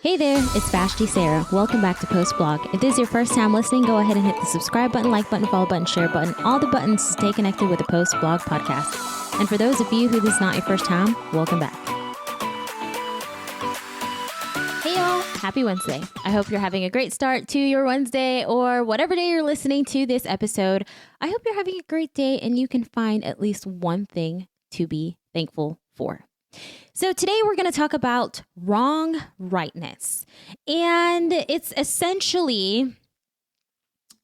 Hey there, it's Vashti Sarah. Welcome back to Post Blog. If this is your first time listening, go ahead and hit the subscribe button, like button, follow button, share button, all the buttons to stay connected with the Post Blog podcast. And for those of you who this is not your first time, welcome back. Hey y'all, happy Wednesday. I hope you're having a great start to your Wednesday or whatever day you're listening to this episode. I hope you're having a great day and you can find at least one thing to be thankful for. So today we're going to talk about wrong rightness, and it's essentially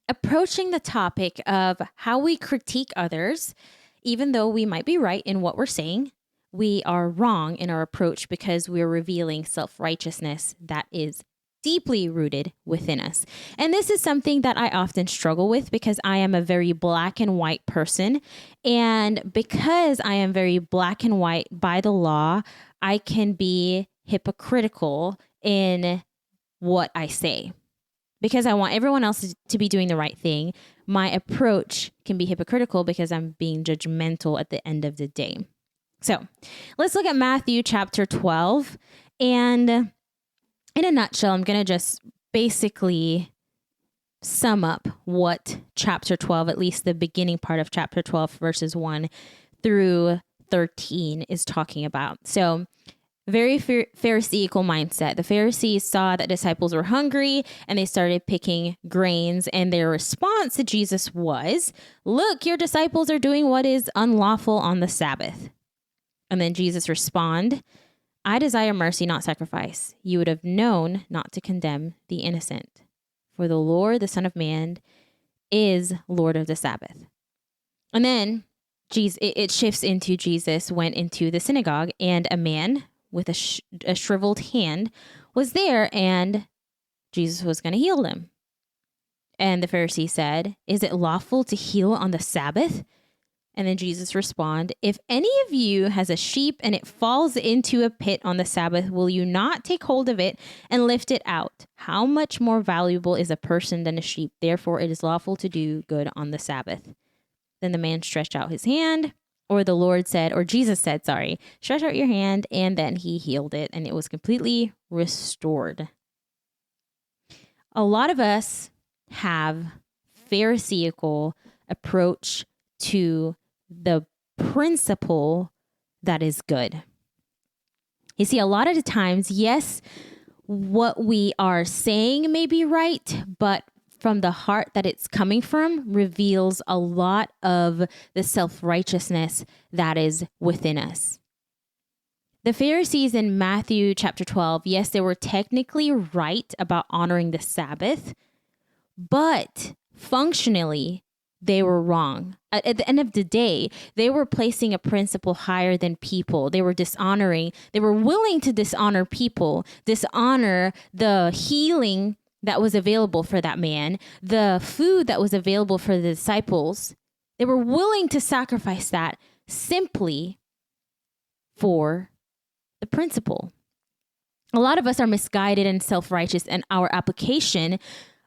approaching the topic of how we critique others. Even though we might be right in what we're saying, we are wrong in our approach because we're revealing self-righteousness that is deeply rooted within us. And this is something that I often struggle with because I am a very black and white person. And because I am very black and white by the law, I can be hypocritical in what I say. Because I want everyone else to be doing the right thing, my approach can be hypocritical because I'm being judgmental at the end of the day. So let's look at Matthew chapter 12. And in a nutshell, I'm going to just basically sum up what chapter 12, at least the beginning part of chapter 12, verses 1 through 13 is talking about. So very Pharisaical mindset. The Pharisees saw that disciples were hungry and they started picking grains, and their response to Jesus was, "Look, your disciples are doing what is unlawful on the Sabbath." And then Jesus responded, "I desire mercy, not sacrifice. You would have known not to condemn the innocent. For the Lord, the Son of Man, is Lord of the Sabbath." And then it shifts into Jesus went into the synagogue, and a man with a shriveled hand was there, and Jesus was going to heal him. And the Pharisee said, "Is it lawful to heal on the Sabbath?" And then Jesus responded, "If any of you has a sheep and it falls into a pit on the Sabbath, will you not take hold of it and lift it out? How much more valuable is a person than a sheep? Therefore, it is lawful to do good on the Sabbath." Then the man stretched out his hand, or Jesus said, "Stretch out your hand," and then he healed it, and it was completely restored. A lot of us have Pharisaical approach to the principle that is good. You see, a lot of the times, yes, what we are saying may be right, but from the heart that it's coming from reveals a lot of the self-righteousness that is within us. The Pharisees in Matthew chapter 12, yes, they were technically right about honoring the Sabbath, but functionally, they were wrong. At the end of the day, they were placing a principle higher than people. They were dishonoring. They were willing to dishonor people, dishonor the healing that was available for that man, the food that was available for the disciples. They were willing to sacrifice that simply for the principle. A lot of us are misguided and self-righteous in our application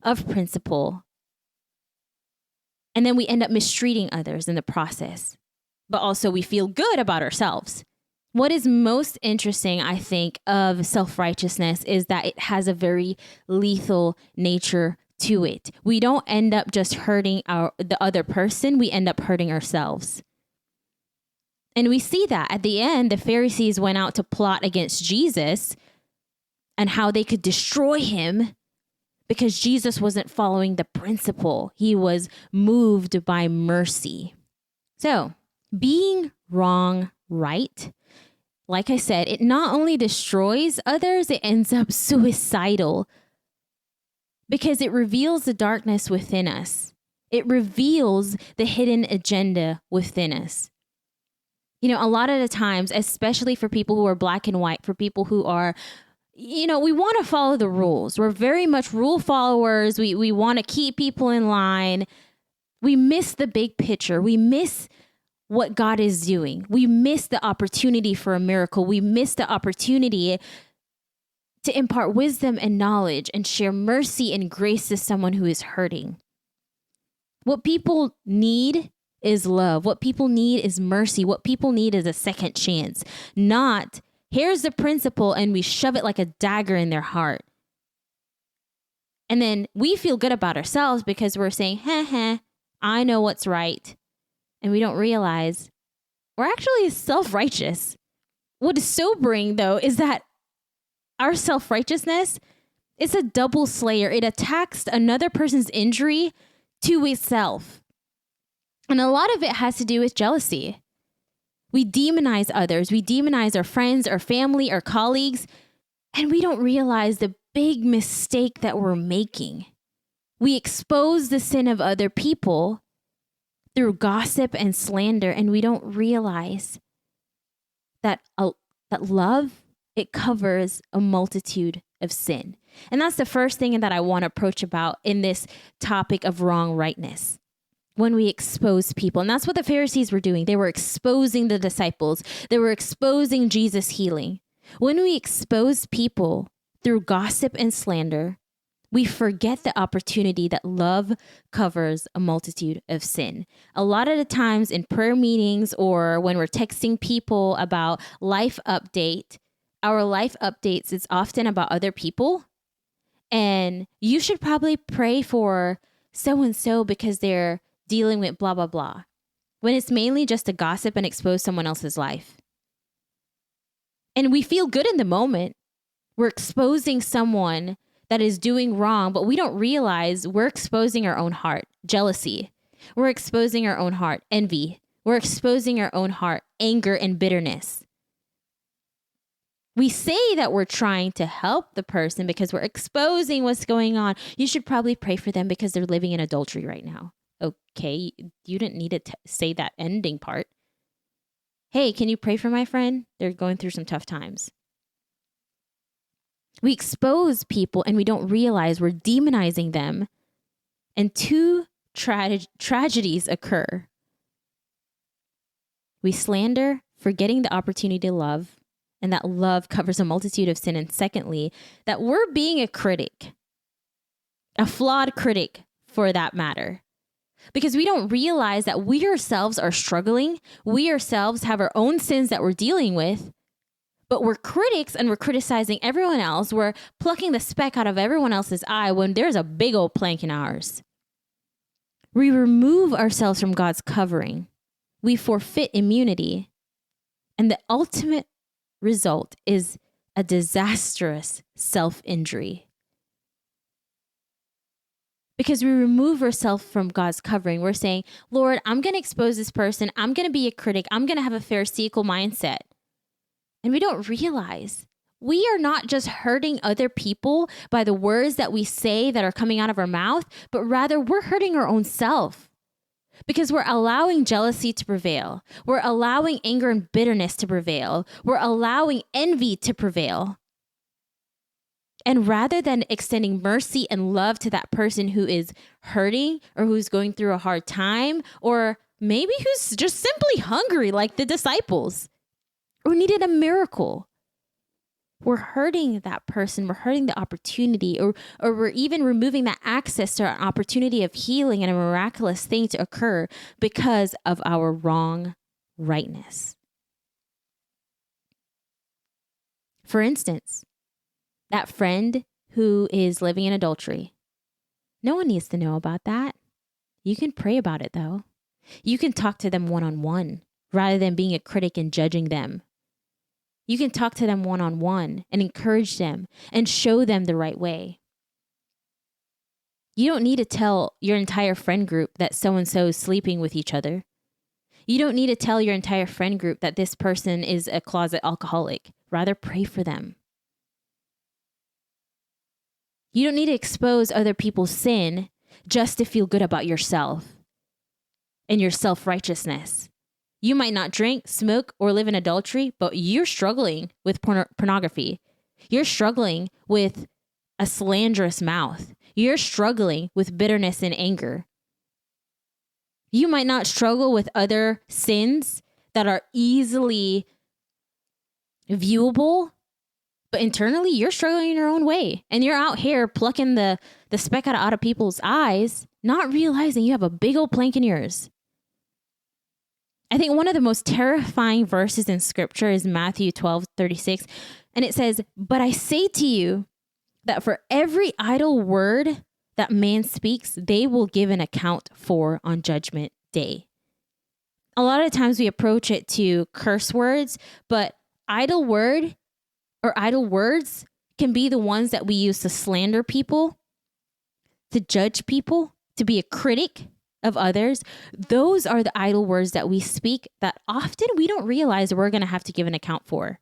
of principle. And then we end up mistreating others in the process. But also we feel good about ourselves. What is most interesting, I think, of self-righteousness is that it has a very lethal nature to it. We don't end up just hurting the other person. We end up hurting ourselves. And we see that at the end, the Pharisees went out to plot against Jesus and how they could destroy him, because Jesus wasn't following the principle. He was moved by mercy. So, being wrong right, like I said, it not only destroys others, it ends up suicidal because it reveals the darkness within us. It reveals the hidden agenda within us. You know, a lot of the times, especially for people who are black and white, for people who are we want to follow the rules. We're very much rule followers. We want to keep people in line. We miss the big picture. We miss what God is doing. We miss the opportunity for a miracle. We miss the opportunity to impart wisdom and knowledge and share mercy and grace to someone who is hurting. What people need is love. What people need is mercy. What people need is a second chance, not Here's the principle, and we shove it like a dagger in their heart. And then we feel good about ourselves because we're saying, I know what's right. And we don't realize we're actually self-righteous. What is sobering, though, is that our self-righteousness is a double slayer. It attacks another person's injury to itself. And a lot of it has to do with jealousy. We demonize others. We demonize our friends, our family, our colleagues, and we don't realize the big mistake that we're making. We expose the sin of other people through gossip and slander, and we don't realize that love, it covers a multitude of sin. And that's the first thing that I want to approach about in this topic of wrong rightness. When we expose people. And that's what the Pharisees were doing. They were exposing the disciples. They were exposing Jesus' healing. When we expose people through gossip and slander, we forget the opportunity that love covers a multitude of sin. A lot of the times in prayer meetings or when we're texting people about life update, our life updates is often about other people. And you should probably pray for so-and-so because they're dealing with blah, blah, blah, when it's mainly just to gossip and expose someone else's life. And we feel good in the moment. We're exposing someone that is doing wrong, but we don't realize we're exposing our own heart, jealousy. We're exposing our own heart, envy. We're exposing our own heart, anger and bitterness. We say that we're trying to help the person because we're exposing what's going on. You should probably pray for them because they're living in adultery right now. Okay, you didn't need to say that ending part. Hey, can you pray for my friend? They're going through some tough times. We expose people and we don't realize we're demonizing them. And two tragedies occur. We slander, forgetting the opportunity to love, and that love covers a multitude of sin. And secondly, that we're being a critic, a flawed critic for that matter. Because we don't realize that we ourselves are struggling. We ourselves have our own sins that we're dealing with, but we're critics and we're criticizing everyone else. We're plucking the speck out of everyone else's eye when there's a big old plank in ours. We remove ourselves from God's covering. We forfeit immunity. And the ultimate result is a disastrous self-injury. Because we remove ourselves from God's covering. We're saying, Lord, I'm going to expose this person. I'm going to be a critic. I'm going to have a pharisaical mindset. And we don't realize we are not just hurting other people by the words that we say that are coming out of our mouth, but rather we're hurting our own self because we're allowing jealousy to prevail. We're allowing anger and bitterness to prevail. We're allowing envy to prevail. And rather than extending mercy and love to that person who is hurting or who's going through a hard time, or maybe who's just simply hungry like the disciples or needed a miracle, we're hurting that person. We're hurting the opportunity, or we're even removing that access to an opportunity of healing and a miraculous thing to occur because of our wrong rightness. For instance, that friend who is living in adultery, no one needs to know about that. You can pray about it, though. You can talk to them one-on-one rather than being a critic and judging them. You can talk to them one-on-one and encourage them and show them the right way. You don't need to tell your entire friend group that so-and-so is sleeping with each other. You don't need to tell your entire friend group that this person is a closet alcoholic. Rather, pray for them. You don't need to expose other people's sin just to feel good about yourself and your self-righteousness. You might not drink, smoke, or live in adultery, but you're struggling with pornography. You're struggling with a slanderous mouth. You're struggling with bitterness and anger. You might not struggle with other sins that are easily viewable, but internally, you're struggling in your own way. And you're out here plucking the speck out of people's eyes, not realizing you have a big old plank in yours. I think one of the most terrifying verses in scripture is Matthew 12:36. And it says, "But I say to you that for every idle word that man speaks, they will give an account for on judgment day." A lot of times we approach it to curse words, but idle word or idle words can be the ones that we use to slander people, to judge people, to be a critic of others. Those are the idle words that we speak that often we don't realize we're going to have to give an account for.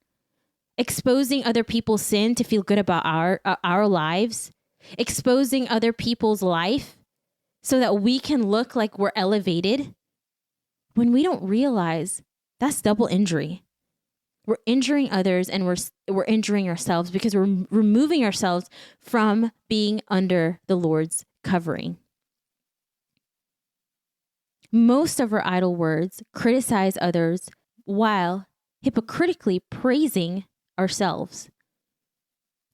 Exposing other people's sin to feel good about our lives, exposing other people's life so that we can look like we're elevated, when we don't realize that's double injury. We're injuring others and we're injuring ourselves because we're removing ourselves from being under the Lord's covering. Most of our idle words criticize others while hypocritically praising ourselves.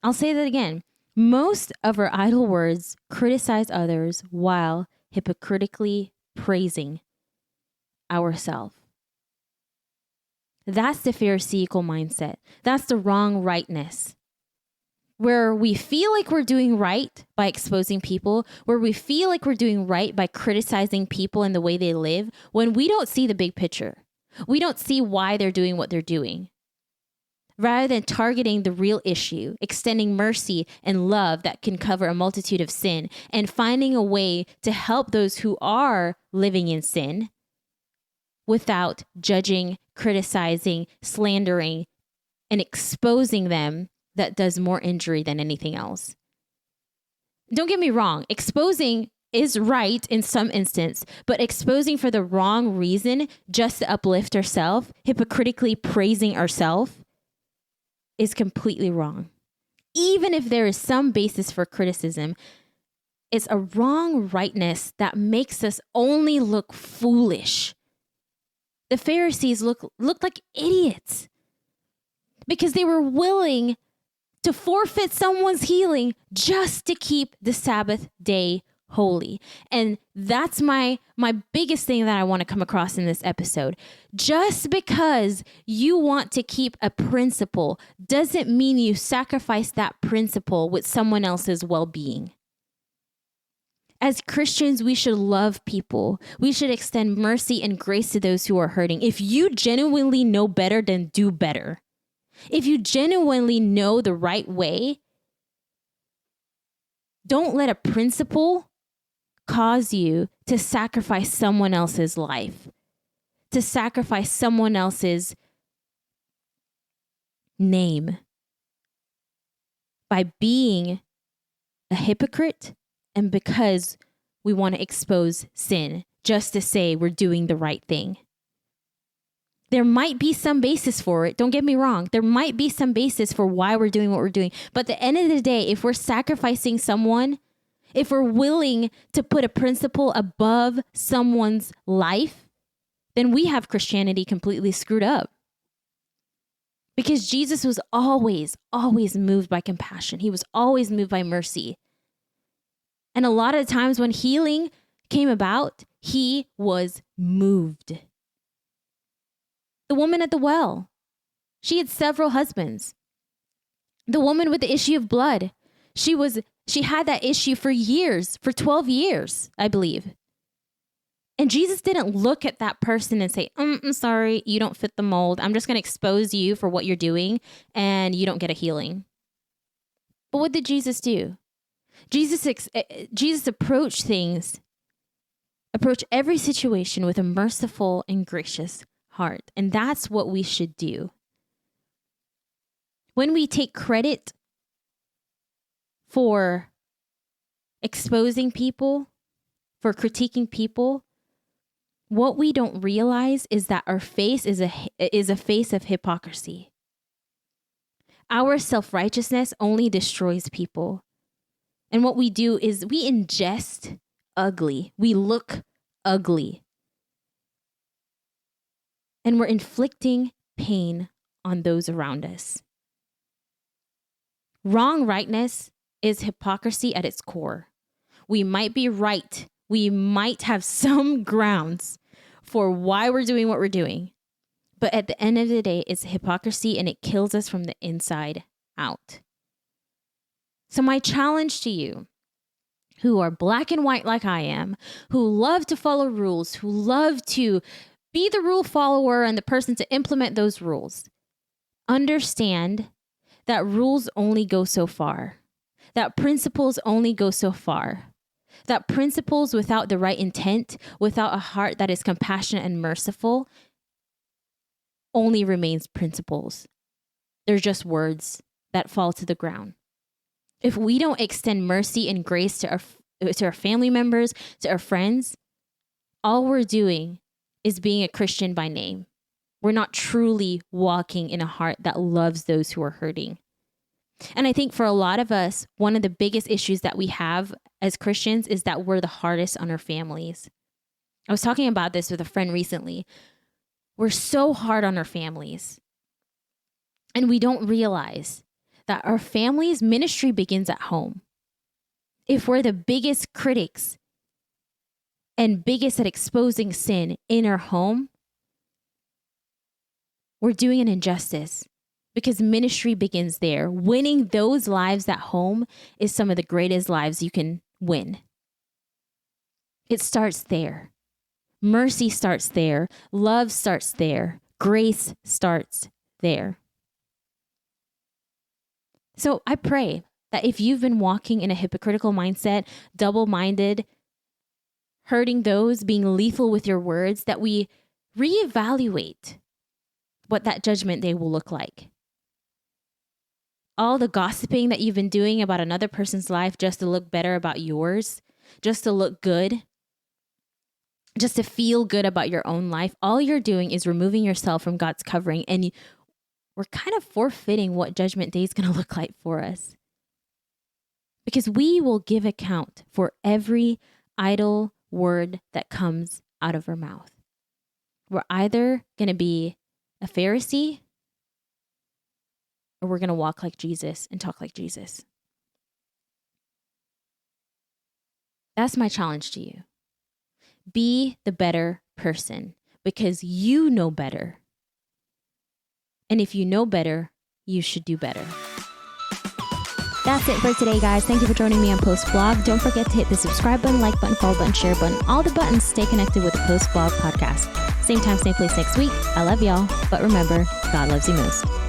I'll say that again. Most of our idle words criticize others while hypocritically praising ourselves. That's the Pharisaical mindset. That's the wrong rightness. Where we feel like we're doing right by exposing people, where we feel like we're doing right by criticizing people and the way they live, when we don't see the big picture. We don't see why they're doing what they're doing. Rather than targeting the real issue, extending mercy and love that can cover a multitude of sin, and finding a way to help those who are living in sin without judging, criticizing, slandering, and exposing them, that does more injury than anything else. Don't get me wrong, exposing is right in some instance, but exposing for the wrong reason, just to uplift ourselves, hypocritically praising ourselves, is completely wrong. Even if there is some basis for criticism, it's a wrong rightness that makes us only look foolish. The Pharisees looked like idiots because they were willing to forfeit someone's healing just to keep the Sabbath day holy. And that's my biggest thing that I want to come across in this episode. Just because you want to keep a principle doesn't mean you sacrifice that principle with someone else's well-being. As Christians, we should love people. We should extend mercy and grace to those who are hurting. If you genuinely know better, then do better. If you genuinely know the right way, don't let a principle cause you to sacrifice someone else's life, to sacrifice someone else's name by being a hypocrite and because we want to expose sin just to say we're doing the right thing. There might be some basis for it. Don't get me wrong. There might be some basis for why we're doing what we're doing. But at the end of the day, if we're sacrificing someone, if we're willing to put a principle above someone's life, then we have Christianity completely screwed up. Because Jesus was always moved by compassion. He was always moved by mercy. And a lot of times when healing came about, he was moved. The woman at the well, she had several husbands. The woman with the issue of blood, she had that issue for years, for 12 years, I believe. And Jesus didn't look at that person and say, I'm sorry, you don't fit the mold. I'm just going to expose you for what you're doing and you don't get a healing. But what did Jesus do? Jesus approached every situation with a merciful and gracious heart. And that's what we should do. When we take credit for exposing people, for critiquing people, what we don't realize is that our face is a face of hypocrisy. Our self-righteousness only destroys people. And what we do is we ingest ugly. We look ugly. And we're inflicting pain on those around us. Wrong rightness is hypocrisy at its core. We might be right. We might have some grounds for why we're doing what we're doing. But at the end of the day, it's hypocrisy and it kills us from the inside out. So my challenge to you, who are black and white like I am, who love to follow rules, who love to be the rule follower and the person to implement those rules, understand that rules only go so far, that principles only go so far, that principles without the right intent, without a heart that is compassionate and merciful, only remains principles. They're just words that fall to the ground. If we don't extend mercy and grace to our family members, to our friends, all we're doing is being a Christian by name. We're not truly walking in a heart that loves those who are hurting. And I think for a lot of us, one of the biggest issues that we have as Christians is that we're the hardest on our families. I was talking about this with a friend recently. We're so hard on our families. And we don't realize that our family's ministry begins at home. If we're the biggest critics and biggest at exposing sin in our home, we're doing an injustice because ministry begins there. Winning those lives at home is some of the greatest lives you can win. It starts there. Mercy starts there. Love starts there. Grace starts there. So I pray that if you've been walking in a hypocritical mindset, double-minded, hurting those, being lethal with your words, that we reevaluate what that judgment day will look like. All the gossiping that you've been doing about another person's life just to look better about yours, just to look good, just to feel good about your own life, all you're doing is removing yourself from God's covering, and we're kind of forfeiting what judgment day is going to look like for us. Because we will give account for every idle word that comes out of our mouth. We're either going to be a Pharisee or we're going to walk like Jesus and talk like Jesus. That's my challenge to you. Be the better person because you know better. And if you know better, you should do better. That's it for today, guys. Thank you for joining me on Post Blog. Don't forget to hit the subscribe button, like button, follow button, share button, all the buttons. Stay connected with the Post Blog podcast. Same time, same place next week. I love y'all. But remember, God loves you most.